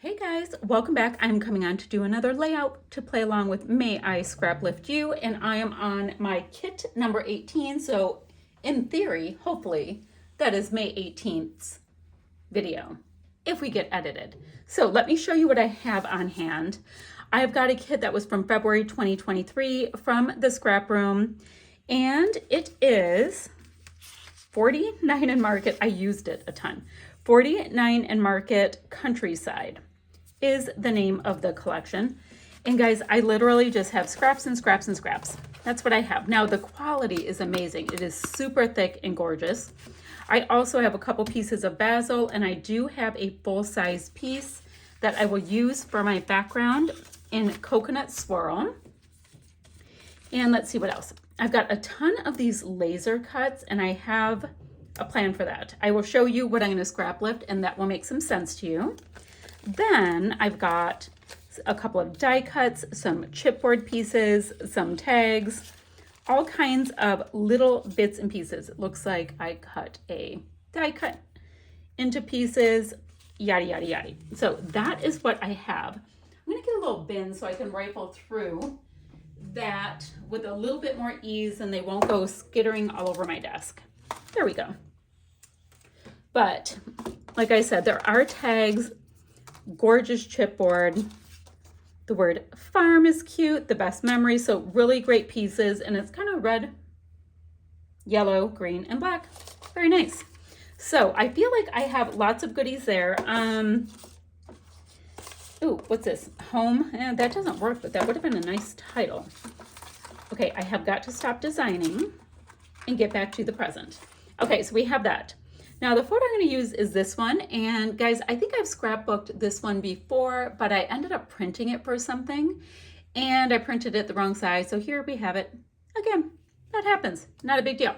Hey guys, welcome back. I'm coming on to do another layout to play along with May I Scrap Lift You, and I am on my kit number 18. So in theory, hopefully, that is May 18th's video, if we get edited. So let me show you what I have on hand. I've got a kit that was from February 2023 from the scrap room, and it is 49 and Market. I used it a ton. 49 and Market Countryside is the name of the collection. And guys, I literally just have scraps and scraps and scraps. That's what I have. Now the quality is amazing. It is super thick and gorgeous. I also have a couple pieces of basil, and I do have a full-size piece that I will use for my background in coconut swirl. And let's see what else. I've got a ton of these laser cuts, and I have a plan for that. I will show you what I'm going to scrap lift, and that will make some sense to you. Then I've got a couple of die cuts, some chipboard pieces, some tags, all kinds of little bits and pieces. It looks like I cut a die cut into pieces, yada, yada, yada. So that is what I have. I'm gonna get a little bin so I can rifle through that with a little bit more ease and they won't go skittering all over my desk. There we go. But like I said, there are tags, gorgeous chipboard. The word farm is cute, the best memory. So really great pieces, and it's kind of red, yellow, green, and black. Very nice. So I feel like I have lots of goodies there. Ooh, what's this? Home. That doesn't work, but that would have been a nice title. Okay, I have got to stop designing and get back to the present. Okay, so we have that. Now the photo I'm going to use is this one, and guys, I think I've scrapbooked this one before, but I ended up printing it for something, and I printed it the wrong size, so here we have it. Again, that happens, not a big deal.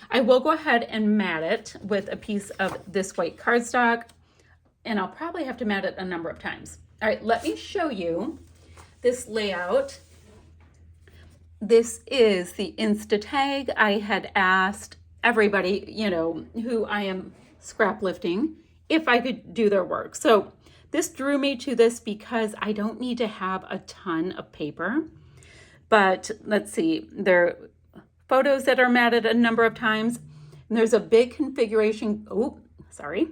I will go ahead and mat it with a piece of this white cardstock, and I'll probably have to mat it a number of times. All right, let me show you this layout. This is the Insta tag. I had asked everybody, you know, who I am scrap lifting, if I could do their work. So this drew me to this because I don't need to have a ton of paper. But let's see, there are photos that are matted a number of times. And there's a big configuration. Oh, sorry.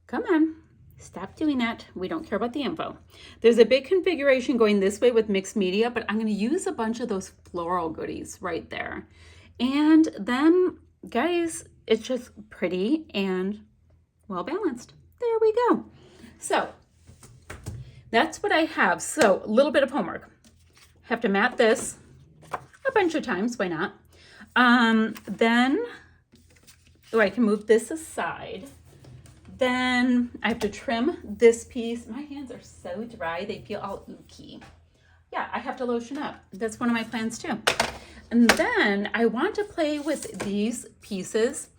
Come on. Stop doing that. We don't care about the info. There's a big configuration going this way with mixed media, but I'm going to use a bunch of those floral goodies right there. And then, guys, it's just pretty and well balanced. There we go. So that's what I have. So a little bit of homework. Have to mat this a bunch of times. Why not? Then, oh, I can move this aside. Then I have to trim this piece. My hands are so dry, they feel all ooky. Yeah, I have to lotion up. That's one of my plans too. And then I want to play with these pieces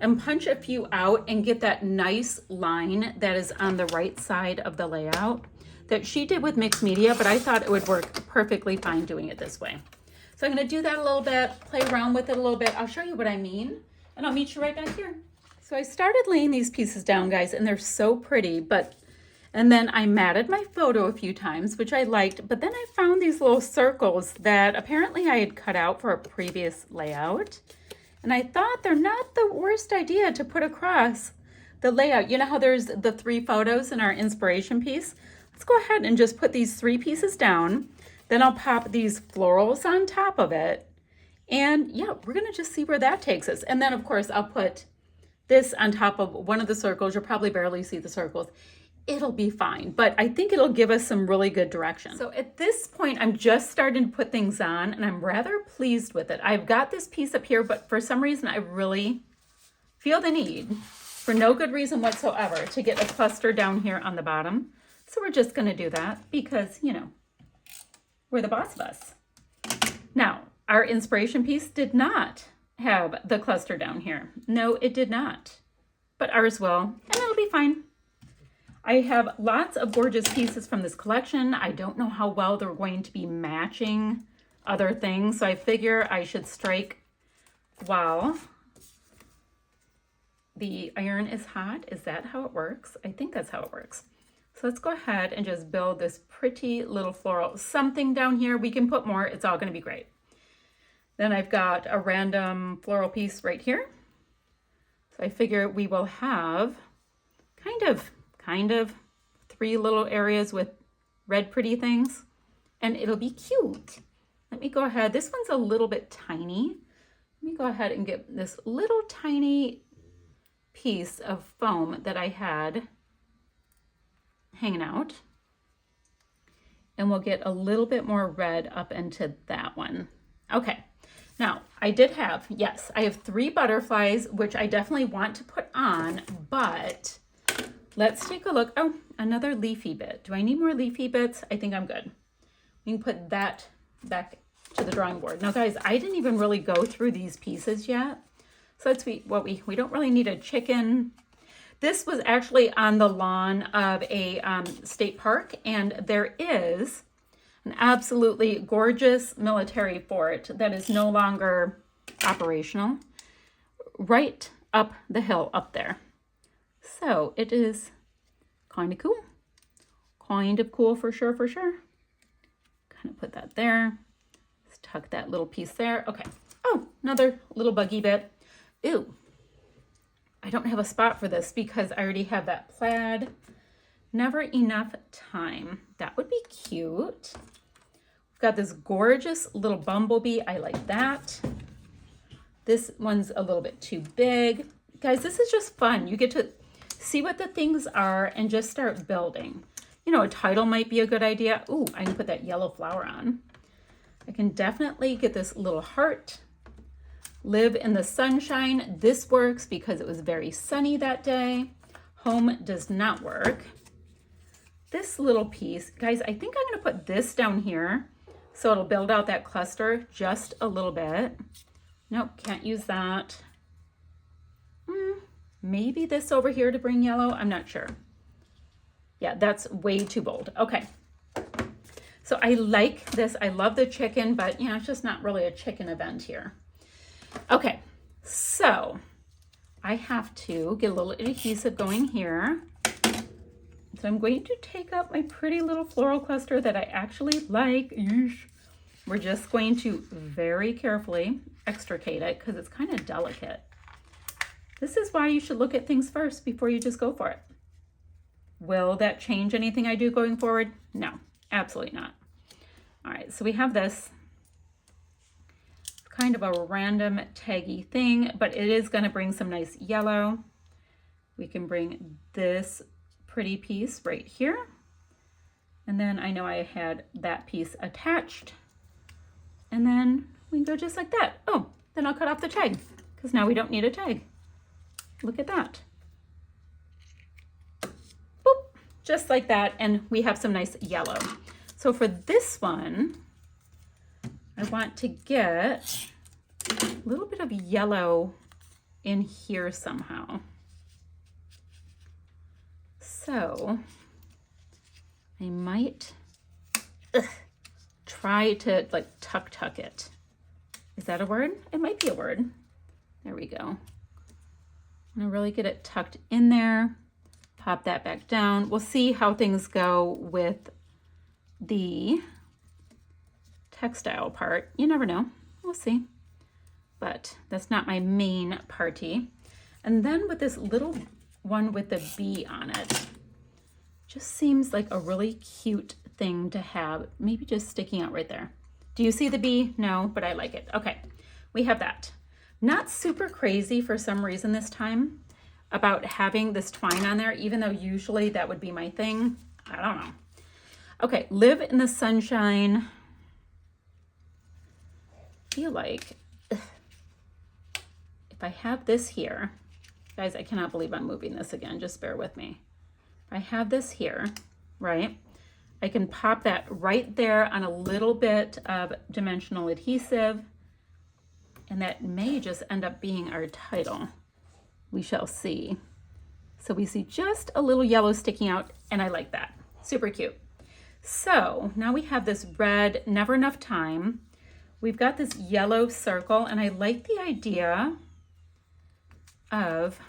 and punch a few out and get that nice line that is on the right side of the layout that she did with mixed media, but I thought it would work perfectly fine doing it this way. So I'm going to do that a little bit, play around with it a little bit. I'll show you what I mean, and I'll meet you right back here. So I started laying these pieces down, guys, and they're so pretty, and then I matted my photo a few times, which I liked, but then I found these little circles that apparently I had cut out for a previous layout, and I thought they're not the worst idea to put across the layout. You know how there's the 3 photos in our inspiration piece? Let's go ahead and just put these 3 pieces down, then I'll pop these florals on top of it, and yeah, we're gonna just see where that takes us. And then of course I'll put this on top of one of the circles. You'll probably barely see the circles. It'll be fine, but I think it'll give us some really good direction. So at this point, I'm just starting to put things on, and I'm rather pleased with it. I've got this piece up here, but for some reason, I really feel the need, for no good reason whatsoever, to get a cluster down here on the bottom. So we're just gonna do that because, you know, we're the boss of us. Now, our inspiration piece did not have the cluster down here. No, it did not, but ours will, and it'll be fine. I have lots of gorgeous pieces from this collection. I don't know how well they're going to be matching other things, so I figure I should strike while the iron is hot. Is that how it works? I think that's how it works. So let's go ahead and just build this pretty little floral something down here. We can put more, it's all gonna be great. Then I've got a random floral piece right here. So I figure we will have kind of 3 little areas with red pretty things, and it'll be cute. Let me go ahead, this one's a little bit tiny. Let me go ahead and get this little tiny piece of foam that I had hanging out, and we'll get a little bit more red up into that one. Okay, now I have 3 butterflies, which I definitely want to put on, but let's take a look. Oh, another leafy bit. Do I need more leafy bits? I think I'm good. We can put that back to the drawing board. Now guys, I didn't even really go through these pieces yet. So let's see what we don't really need a chicken. This was actually on the lawn of a state park, and there is an absolutely gorgeous military fort that is no longer operational right up the hill up there. So it is kind of cool. Kind of cool for sure, Kind of put that there. Let's tuck that little piece there. Okay. Oh, another little buggy bit. Ooh. I don't have a spot for this because I already have that plaid. Never enough time. That would be cute. We've got this gorgeous little bumblebee. I like that. This one's a little bit too big. Guys, this is just fun. You get to see what the things are and just start building. You know, a title might be a good idea. Ooh, I can put that yellow flower on. I can definitely get this little heart. Live in the sunshine. This works because it was very sunny that day. Home does not work. This little piece, guys, I think I'm going to put this down here so it'll build out that cluster just a little bit. Nope, can't use that. Maybe this over here to bring yellow. I'm not sure. Yeah, that's way too bold. Okay. So I like this. I love the chicken, but you know, it's just not really a chicken event here. Okay, so I have to get a little adhesive going here. So I'm going to take up my pretty little floral cluster that I actually like. We're just going to very carefully extricate it because it's kind of delicate. This is why you should look at things first before you just go for it. Will that change anything I do going forward? No, absolutely not. All right, so we have this kind of a random taggy thing, but it is going to bring some nice yellow. We can bring this pretty piece right here. And then I know I had that piece attached. And then we can go just like that. Oh, then I'll cut off the tag because now we don't need a tag. Look at that. Boop, just like that. And we have some nice yellow. So for this one, I want to get a little bit of yellow in here somehow. So I might try to like tuck it. Is that a word? It might be a word. There we go. I'm gonna really get it tucked in there. Pop that back down. We'll see how things go with the textile part. You never know. We'll see. But that's not my main party. And then with this little one with the bee on it, just seems like a really cute thing to have, maybe just sticking out right there. Do you see the bee? No, but I like it. Okay, we have that. Not super crazy for some reason this time about having this twine on there, even though usually that would be my thing. I don't know. Okay, live in the sunshine. I feel like if I have this here, guys, I cannot believe I'm moving this again. Just bear with me. If I have this here, right, I can pop that right there on a little bit of dimensional adhesive, and that may just end up being our title. We shall see. So we see just a little yellow sticking out, and I like that. Super cute. So now we have this red, never enough time. We've got this yellow circle, and I like the idea of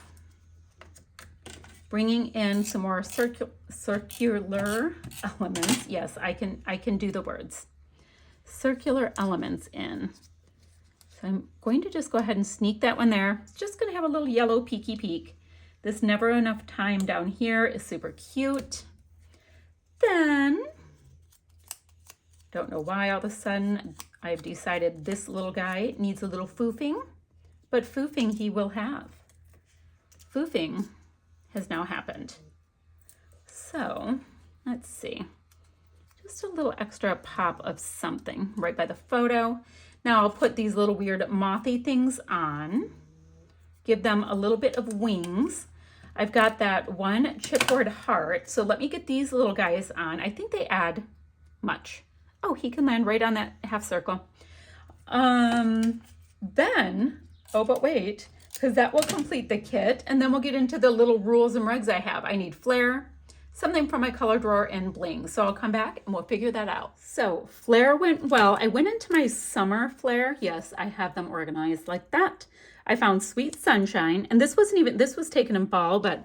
bringing in some more circular elements. Yes, I can do the words. Circular elements in. So I'm going to just go ahead and sneak that one there. It's just going to have a little yellow peeky peek. This never enough time down here is super cute. Then, don't know why all of a sudden I've decided this little guy needs a little foofing, but foofing he will have. Foofing has now happened. So let's see, just a little extra pop of something right by the photo. Now I'll put these little weird mothy things on, give them a little bit of wings. I've got that one chipboard heart, so let me get these little guys on. I think they add much. Oh, he can land right on that half circle. Then, oh, but wait, because that will complete the kit, and then we'll get into the little rules and regs I have. I need flare, something from my color drawer, and bling. So I'll come back and we'll figure that out. So flare went well. I went into my summer flare. Yes, I have them organized like that. I found Sweet Sunshine, and this was taken in fall, but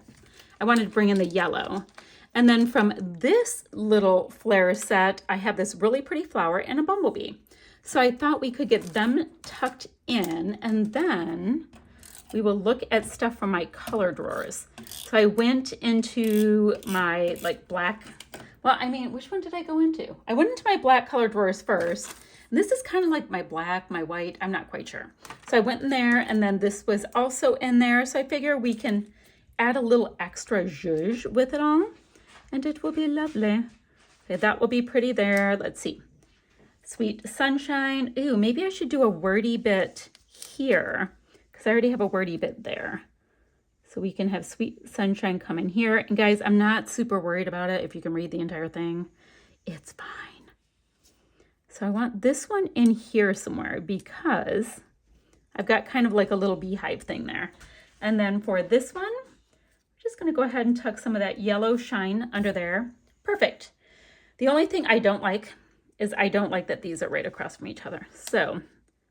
I wanted to bring in the yellow. And then from this little flare set, I have this really pretty flower and a bumblebee. So I thought we could get them tucked in, and then we will look at stuff from my color drawers. So I went into my black, which one did I go into? I went into my black color drawers first. And this is kind of like my black, my white, I'm not quite sure. So I went in there, and then this was also in there. So I figure we can add a little extra zhuzh with it all, and it will be lovely. Okay, that will be pretty there. Let's see. Sweet Sunshine. Ooh, maybe I should do a wordy bit here, because I already have a wordy bit there. So we can have Sweet Sunshine come in here. And guys, I'm not super worried about it. If you can read the entire thing, it's fine. So I want this one in here somewhere, because I've got kind of like a little beehive thing there. And then for this one, I'm just going to go ahead and tuck some of that yellow shine under there. Perfect. The only thing I don't like is I don't like that these are right across from each other. So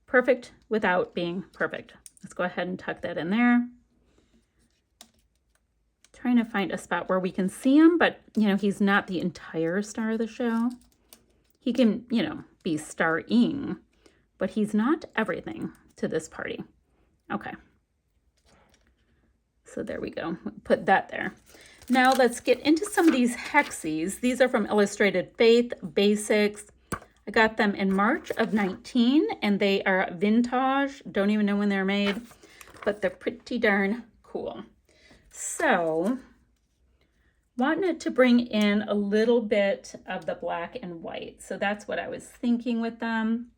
perfect without being perfect. Let's go ahead and tuck that in there. Trying to find a spot where we can see him, but he's not the entire star of the show. He can, be starring, but he's not everything to this party. Okay. So there we go. Put that there. Now let's get into some of these hexes. These are from Illustrated Faith Basics. I got them in March of 19, and they are vintage. Don't even know when they're made, but they're pretty darn cool. So wanted to bring in a little bit of the black and white. So that's what I was thinking with them.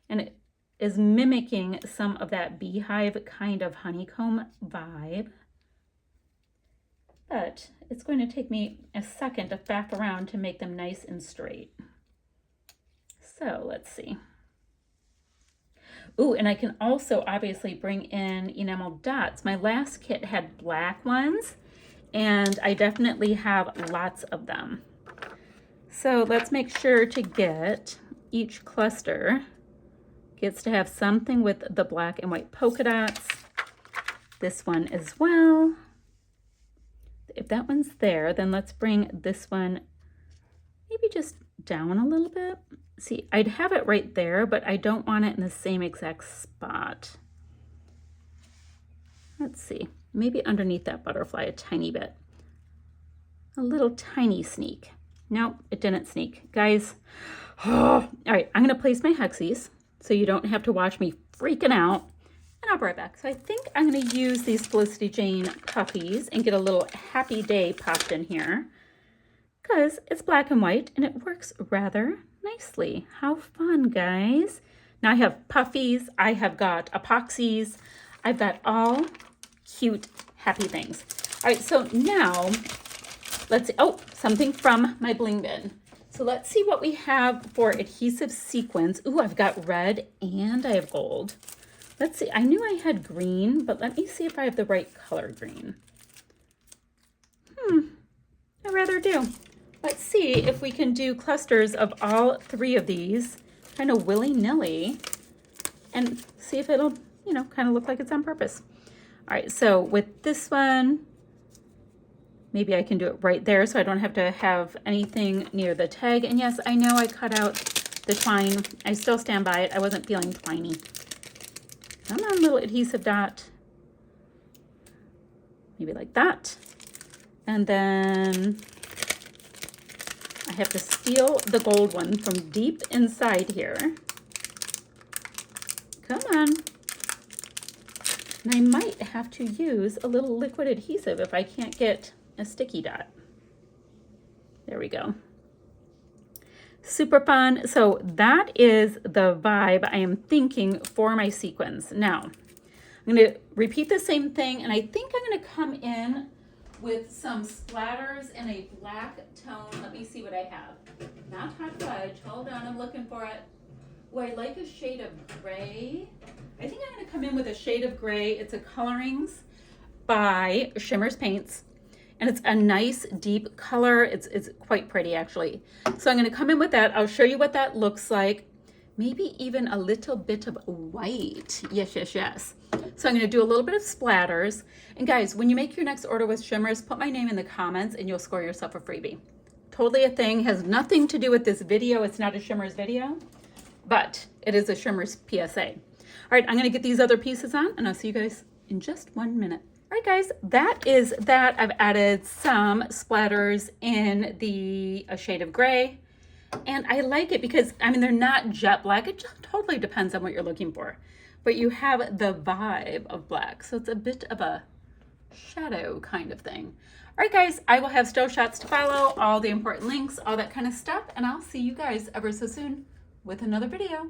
And it is mimicking some of that beehive kind of honeycomb vibe. But it's going to take me a second to faff around to make them nice and straight. So let's see. Ooh, and I can also obviously bring in enamel dots. My last kit had black ones, and I definitely have lots of them. So let's make sure to get each cluster gets to have something with the black and white polka dots. This one as well. If that one's there, then let's bring this one maybe just down a little bit. See, I'd have it right there, but I don't want it in the same exact spot. Let's see, maybe underneath that butterfly a tiny bit. A little tiny sneak. Nope, it didn't sneak. Guys, all right, I'm gonna place my hexes so you don't have to watch me freaking out. And I'll be right back. So I think I'm going to use these Felicity Jane puppies and get a little happy day popped in here, because it's black and white and it works rather nicely. How fun, guys. Now I have puffies, I have got epoxies, I've got all cute, happy things. All right, so now let's see. Oh, something from my bling bin. So let's see what we have for adhesive sequins. Ooh, I've got red and I have gold. Let's see, I knew I had green, but let me see if I have the right color green. I rather do. Let's see if we can do clusters of all three of these, kind of willy-nilly, and see if it'll, kind of look like it's on purpose. All right, so with this one, maybe I can do it right there so I don't have to have anything near the tag. And yes, I know I cut out the twine. I still stand by it. I wasn't feeling twiny. Come on, little adhesive dot. Maybe like that. And then I have to steal the gold one from deep inside here. Come on. And I might have to use a little liquid adhesive if I can't get a sticky dot. There we go. Super fun. So that is the vibe I am thinking for my sequins. Now, I'm going to repeat the same thing, and I think I'm going to come in with some splatters in a black tone. Let me see what I have. Not hot fudge. Hold on, I'm looking for it. Oh, I like a shade of gray. I think I'm going to come in with a shade of gray. It's a Colorings by Shimmers Paints. And it's a nice deep color. It's quite pretty, actually. So I'm going to come in with that. I'll show you what that looks like. Maybe even a little bit of white. Yes, yes, yes. So I'm going to do a little bit of splatters. And guys, when you make your next order with Shimmers, put my name in the comments and you'll score yourself a freebie. Totally a thing. Has nothing to do with this video. It's not a Shimmers video, but it is a Shimmers PSA. All right, I'm going to get these other pieces on, and I'll see you guys in just 1 minute. All right, guys, that is that. I've added some splatters in a shade of gray, and I like it because, I mean, they're not jet black. It just totally depends on what you're looking for, but you have the vibe of black, so it's a bit of a shadow kind of thing. All right, guys, I will have still shots to follow, all the important links, all that kind of stuff, and I'll see you guys ever so soon with another video.